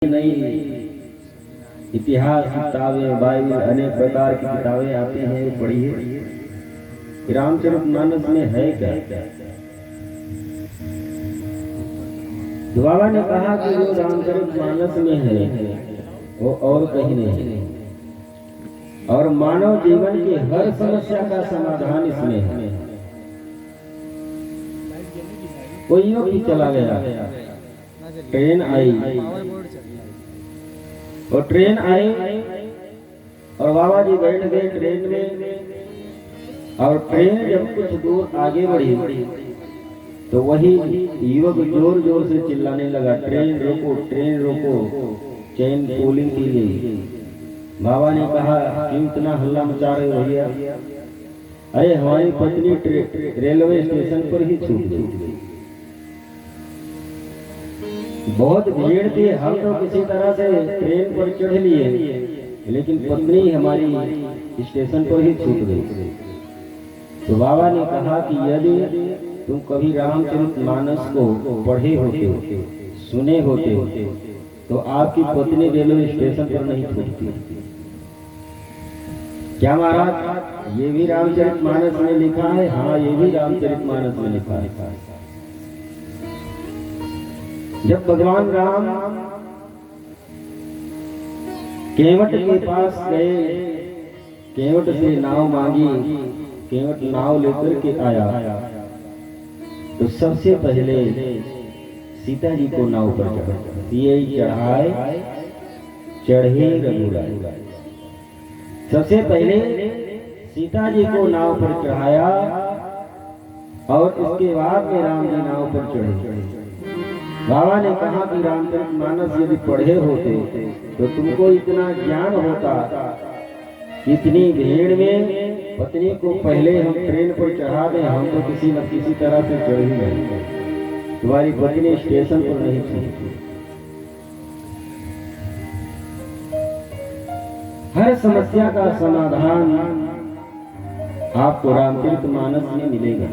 नई इतिहास किताबें, बाइबल, अनेक प्रकार की किताबें आती हैं, वो पढ़िए। रामचरितमानस में है क्या? तो बाबा ने कहा कि जो रामचरितमानस में है वो और कहीं नहीं है, और मानव जीवन की हर समस्या का समाधान इसमें है। कोई यूं चला गया, ट्रेन आई और ट्रेन आई और बाबा जी बैठ गए ट्रेन में, और ट्रेन जब कुछ दूर आगे बढ़ी तो वही युवक जोर जोर से चिल्लाने लगा, ट्रेन रोको, ट्रेन रोको, चेन पुलिंग की गई। बाबा ने कहा क्यों इतना हल्ला मचा रहे हो भैया? अरे हमारी पत्नी रेलवे स्टेशन पर ही छूट गई, बहुत भीड़ थी, हम तो किसी तरह से ट्रेन पर चढ़ लिए, लेकिन पत्नी हमारी स्टेशन पर ही छूट गई। तो बाबा ने कहा कि यदि तुम कभी रामचरितमानस को पढ़े होते, सुने होते, तो आपकी पत्नी रेलवे स्टेशन पर नहीं छूटती। क्या महाराज ये भी रामचरितमानस में लिखा है? हाँ, ये भी रामचरितमानस में लिखा है। जब भगवान राम केवट के पास गए, केवट से नाव मांगी, केवट नाव लेकर के आया, तो सबसे पहले सीता जी को नाव पर चढ़ाए, चढ़े रघुराई। सबसे पहले सीता जी को नाव पर चढ़ाया और उसके बाद में राम जी नाव पर चढ़े। बाबा ने कहा कि रामचरितमानस यदि पढ़े होते तो तुमको इतना ज्ञान होता, इतनी भीड़ में पत्नी को पहले हम ट्रेन पर चढ़ा दें, हम तो किसी न किसी तरह से चढ़ ही नहीं, तुम्हारी पत्नी स्टेशन पर नहीं थी। हर समस्या का समाधान आपको रामचरितमानस में मिलेगा।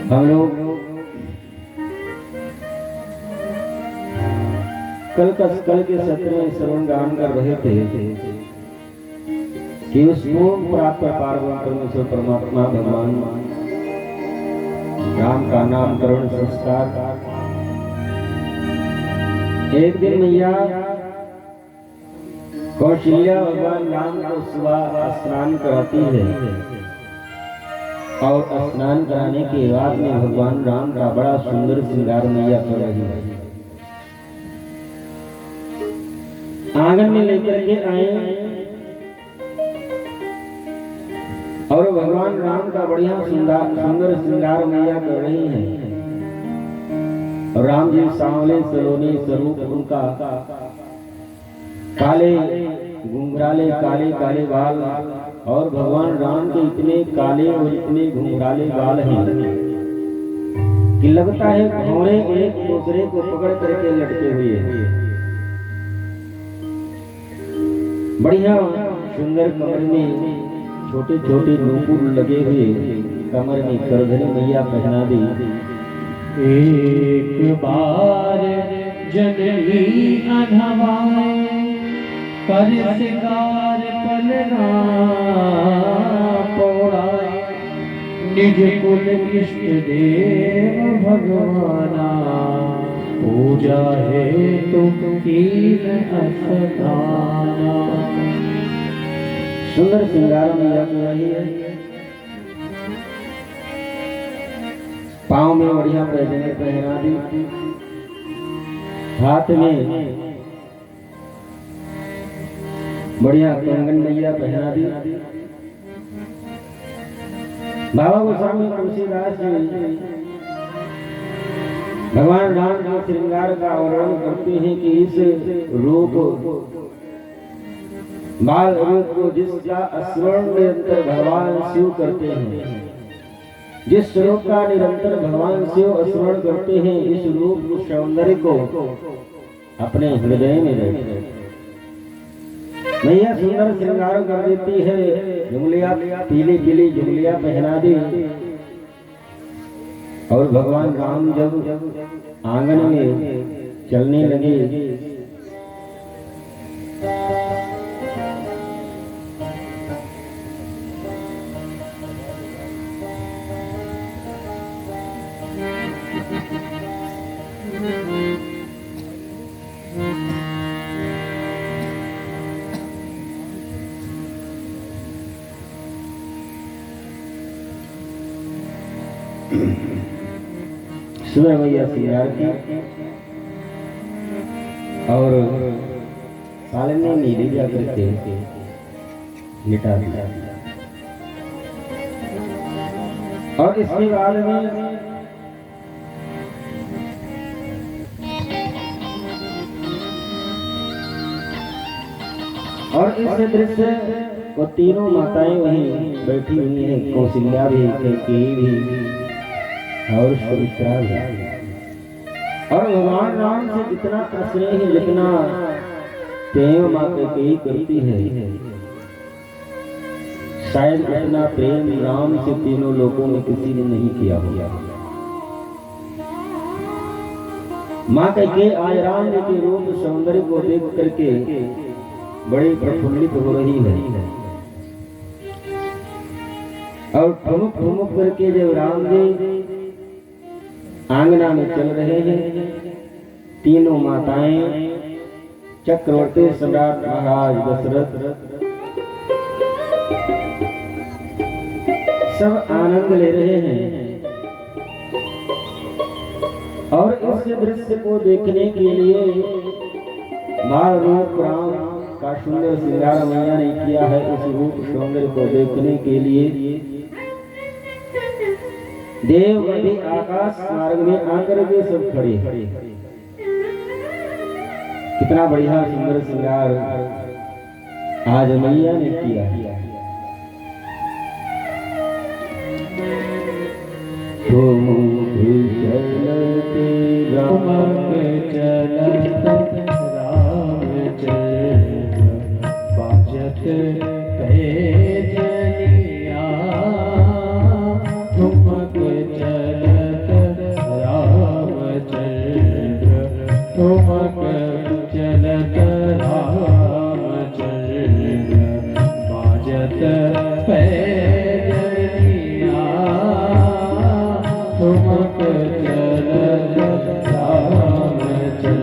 हम लोग कल के सत्र में श्रवण गान कर रहे थे कि उस पूर्ण प्राप्त पार्वती परमेश्वर परमात्मा भगवान राम का नामकरण संस्कार। एक दिन मैया कौशल्या भगवान राम को सुबह स्नान कराती है, और स्नान कराने के बाद में भगवान राम का बड़ा सुंदर श्रृंगार मैया कर रही है। आंगन में लेकर के आए और भगवान राम का बढ़िया सुंदर श्रृंगार मैया कर रही है। और राम जी सांवले सलोने स्वरूप, उनका काले घुंघराले काले काले बाल, और भगवान राम के इतने काले और इतने घुंघराले बाल हैं कि लगता है घोड़े एक दूसरे को पकड़ करके लटके हुए हैं। बढ़िया सुंदर कमर में छोटे छोटे नूपुर लगे हुए, कमर में करधनी मैया पहना दी। एक बार जननी अधवाए कर सिंगार पलना पौड़ाए, निज कुल इष्ट देव भगवाना, पूजा है तुम कीन अस्थाना। सुंदर श्रृंगार मैया कर रही है, पांव में बढ़िया पैजने पहना दी, हाथ में बढ़िया कंगन मैया पहना दी। बाबा गोस्वामी तुलसीदास जी भगवान राम के श्रृंगार का वर्णन करते हैं कि इस रूप बाल रूप को जिसका स्मरण निरंतर भगवान शिव करते हैं, जिस स्वरूप का निरंतर भगवान शिव स्मरण करते हैं, इस रूप सौंदर्य को अपने हृदय में रखते हैं। मैया सुंदर श्रृंगार कर देती है, जुमलिया पीली पीली जुमलिया पहना दी। और भगवान राम जब आंगन में चलने लगे, सुबह मैया श्रृंगार की और साले ने नीली जाकर के लिटा दिया। और इसके बाद में और इस दृश्य वो तीनों माताएं वहीं बैठी हुई हैं, कौशल्या भी, कैकेयी भी और सुमित्रा भी। और भगवान राम से जितना स्नेह है, जितना प्रेम माँ कैकेयी करती है, शायद उतना प्रेम राम से तीनों लोगों में किसी ने नहीं किया होगा। माँ कैकेयी आज राम जी के रूप सौंदर्य को देख करके बड़ी प्रफुल्लित हो रही है। और ठुमुक ठुमुक करके जब राम जी आंगना में चल रहे हैं, तीनों माताएं चक्रवर्ती सम्राट महाराज दशरथ सब आनंद ले रहे हैं। और इस दृश्य को देखने के लिए बाल रूप राम का सुंदर श्रृंगार मैया ने किया है। इस रूप सौंदर्य को देखने के लिए देव नदी आकाश मार्ग में आकर के सब खड़े। कितना बढ़िया सुंदर श्रृंगार आज मैया ने किया। तुम चलते राम चलत राम चल बाजत पैजनिया। तुमक चलत राम चल तुमक चलत राम चल बाजत पैजनिया। तुमक चलत राम चल।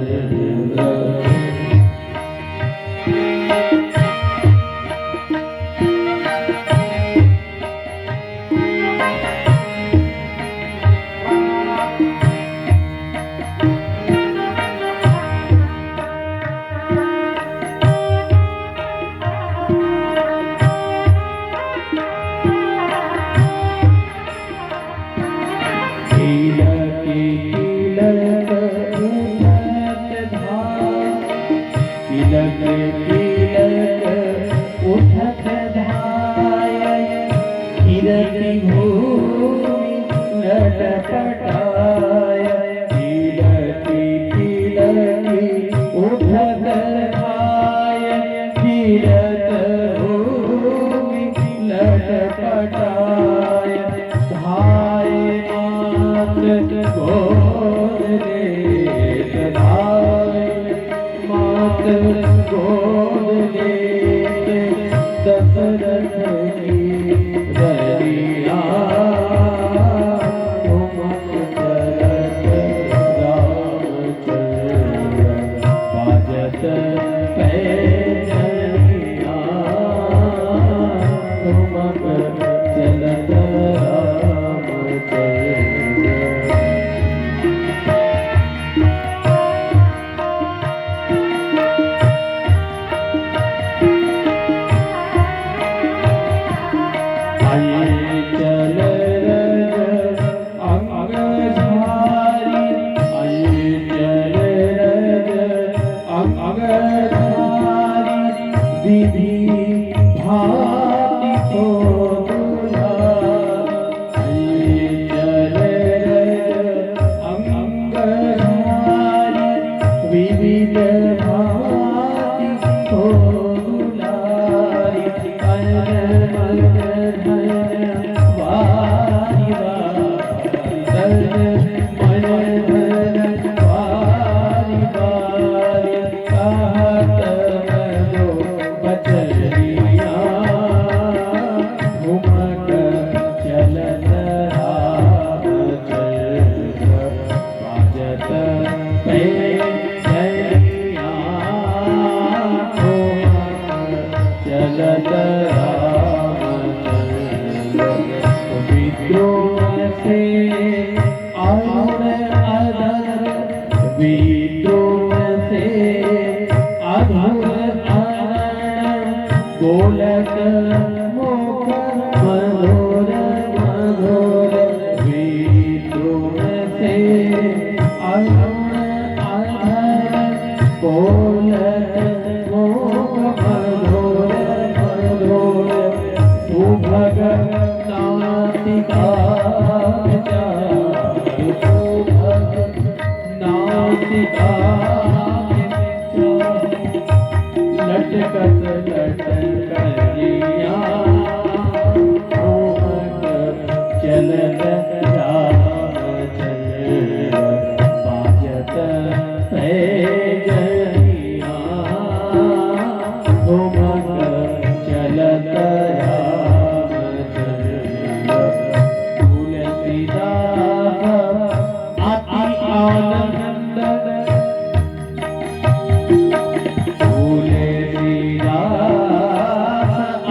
विविध भांति को बोलत मुख मधुर मधुर विद्रुम से अरुण अधर बोलत मुख मधुर मधुर सुभग नासिका सुभग नासिका लटकत लटकलिया चलत राम चल बाजत जनिया चलत राम चल तुलसीदास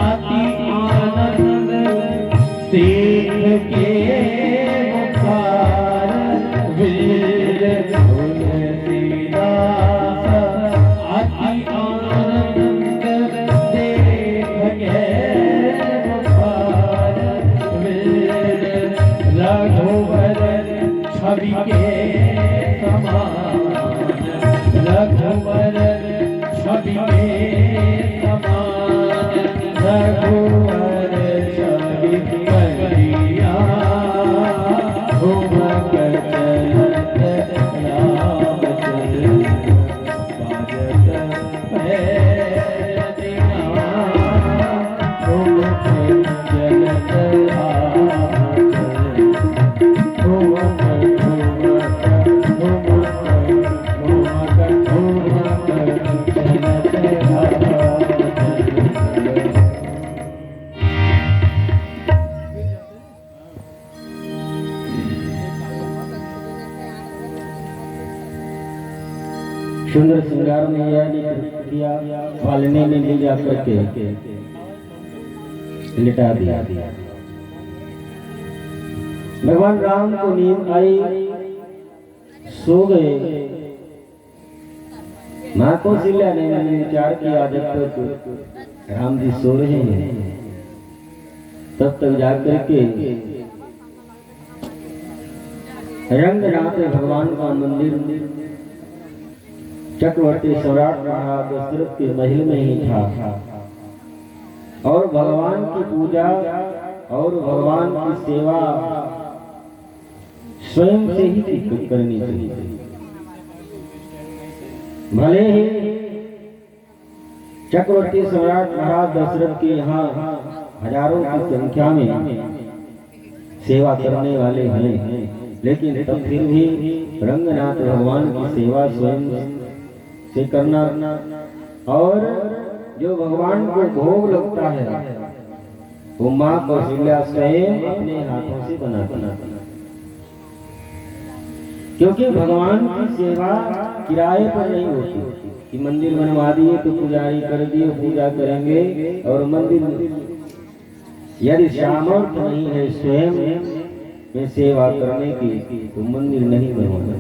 अति आनंद देख के मुखार वीर तुलसीदास अति आनंद देख के मुखार वीर रघुवर छवि के समान रघुवर छवि के समान रघुवर छवि करिया घुमक चलत राम चल बाजत पैदिया घुमक चलत राम चल घुमक चलत राम सुंदर श्रृंगार में यह किया, पालने में ले जा करके लिटा दिया। भगवान राम को नींद आई, सो गए। माँ कौशल्या ने विचार किया जब तक राम जी सो रहे हैं तब तक जाकर के रंगनाथ भगवान का मंदिर चक्रवर्ती सम्राट महाराज दशरथ के महल में ही था और भगवान की पूजा और भगवान की सेवा स्वयं से ही करनी चाहिए। भले ही चक्रवर्ती सम्राट महाराज दशरथ के यहाँ हजारों की संख्या में सेवा करने वाले हैं, लेकिन तब फिर भी रंगनाथ भगवान की सेवा स्वयं से करना और जो भगवान को भोग लगता है वो माँ कौशल्या स्वयं अपने हाथों से बनाती, क्योंकि भगवान की सेवा किराए पर नहीं होती कि मंदिर बनवा दिए तो पुजारी कर दिए पूजा करेंगे और मंदिर यदि सामर्थ्य नहीं है स्वयं में सेवा करने की तो मंदिर नहीं बनवाना।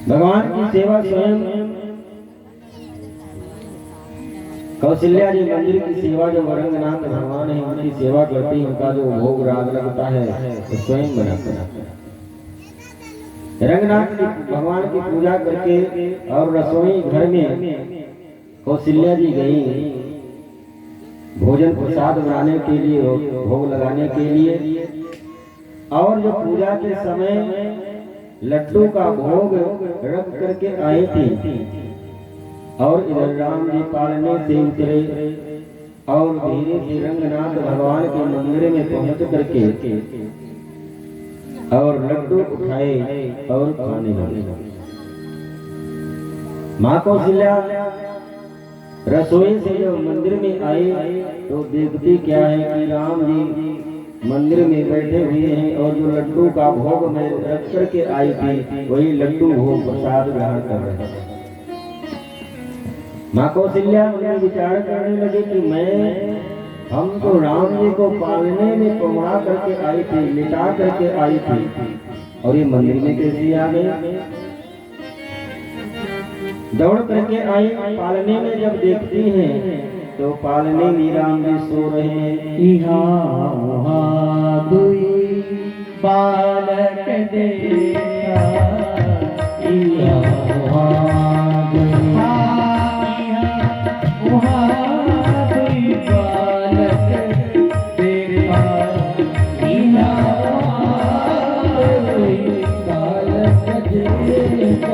भगवान की सेवा स्वयं कौशल्या जी मंदिर की सेवा जो रंगनाथ भगवान है उनकी सेवा करती है, उनका जो भोग राग लगता है तो स्वयं बनाते हैं। रंगनाथ भगवान की पूजा करके और रसोई घर में कौशल्या जी गई भोजन प्रसाद बनाने के लिए, भोग लगाने के लिए, और जो पूजा के समय लड्डू का भोग रख करके आई थी और इधर राम जी पालने से उतरे और धीरे से रंगनाथ भगवान के मंदिर में पहुंच करके और लड्डू उठाए और खाने लगे। माँ कौशल्या रसोई से जब मंदिर में आई तो देखती क्या है कि राम जी मंदिर में बैठे हुए हैं और जो लड्डू का भोग में रख करके आई थी वही लड्डू भोग प्रसाद ग्रहण कर रहे हैं। माँ कौशल्या उन्हें विचार करने लगे कि हम तो राम जी को पालने में पहुंचा करके आई थी, लिटा करके आई थी और ये मंदिर में कैसे आ गए। दौड़ करके आई, पालने में जब देखती हैं तो पालने में राम जी सो रहे हैं। इहाँ उहाँ दुई बालक देखा, इहाँ उहाँ दुई, इहाँ उहाँ दुई बालक देखा, इहाँ उहाँ दुई बालक देखा।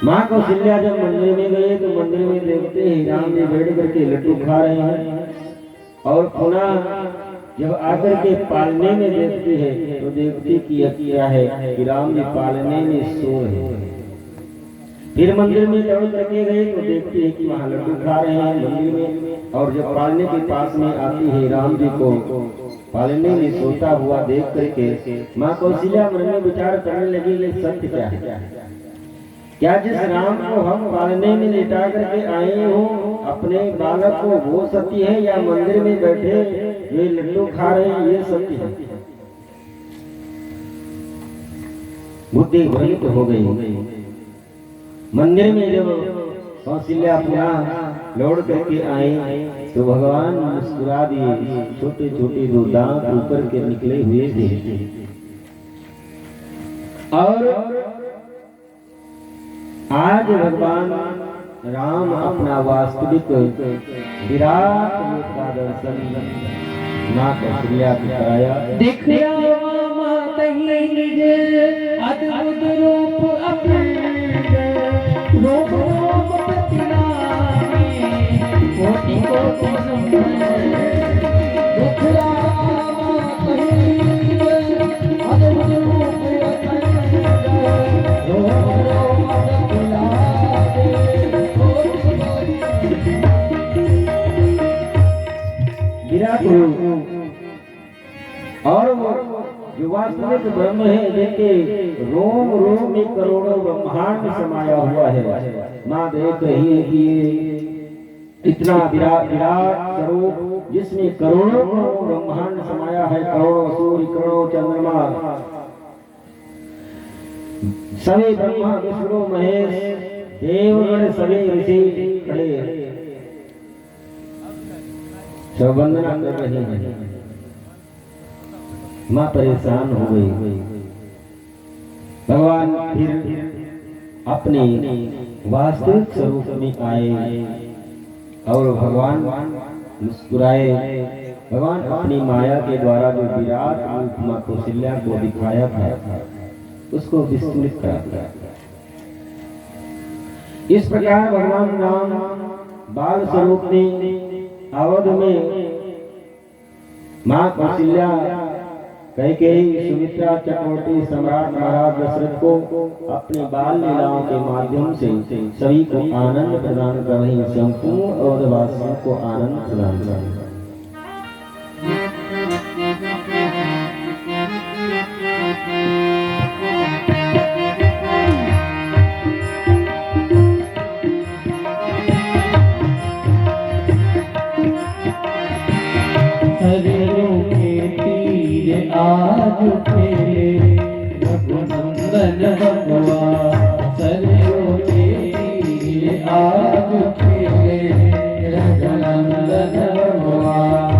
माँ कौशल्या जब मंदिर में गए तो मंदिर में देखते ही राम जी बैठ करके लड्डू खा रहे हैं, और पुनः जब आकर के पालने में देखती है तो देखती कि क्या है कि राम जी पालने में सो रहे हैं। फिर मंदिर में दौड़ करके गए तो देखती है कि वहाँ लड्डू खा रहे हैं मंदिर में, और जब पालने के पास में आती है राम जी को पालने में सोता हुआ देख करके माँ कौशल्या मन में विचार करने लगी कि सत्य क्या है, क्या जिस राम को हम पालने में लिटा करके आए हो अपने बालक को वो सत्य है, या मंदिर में बैठे ये लड्डू खा रहे हैं ये सत्य है। बुद्धि भ्रमित हो गई। मंदिर में जब कौशल्या पुनः लौट करके आई तो भगवान मुस्कुरा दिए, छोटे छोटे दो दांत ऊपर के निकले हुए थे, और आज भगवान राम अपना वास्तविक विराट रूप का दर्शन माँ कौशल्या को कराया। दिख राम कहीं निज अद्भुत रूप अखंड, रूप रूप प्रतिलामी कोटि कोटि संबंध। दिख राम कहीं निज अद्भुत रूप अखंड, रूप रूप प्रतिलामी कोटि कोटि। विराट रूप और वो जो वास्तविक ब्रह्म है, जिनके रोम रोम में करोड़ों ब्रह्मांड समाया हुआ है। माँ देख रही है कि ये इतना विराट स्वरूप जिसमें करोड़ों ब्रह्मांड समाया है, करोड़ों सूर्य, करोड़ों चंद्रमा, सभी ब्रह्मा विष्णु महेश देवगण सभी ऋषि खड़े सब वंदना कर रहे हैं। माँ परेशान हो गई। भगवान फिर अपने वास्तविक स्वरूप में आए और भगवान मुस्कुराए। भगवान अपनी माया के द्वारा जो विराट रूप माँ कौशल्या को दिखाया था उसको विस्मृत करा दिया। इस प्रकार भगवान राम बाल स्वरूप में अवध में माँ कौशल्या, कैकेयी, सुमित्रा, चक्रवर्ती सम्राट महाराज दशरथ को अपने बाल लीलाओं के माध्यम से सभी को आनंद प्रदान कर रही, संपूर्ण अवधवासियों को आनंद प्रदान कर रही। आज खेले रघुनंदन भगवान, सरयू के तीर आज खेले रघुनंदन भगवान।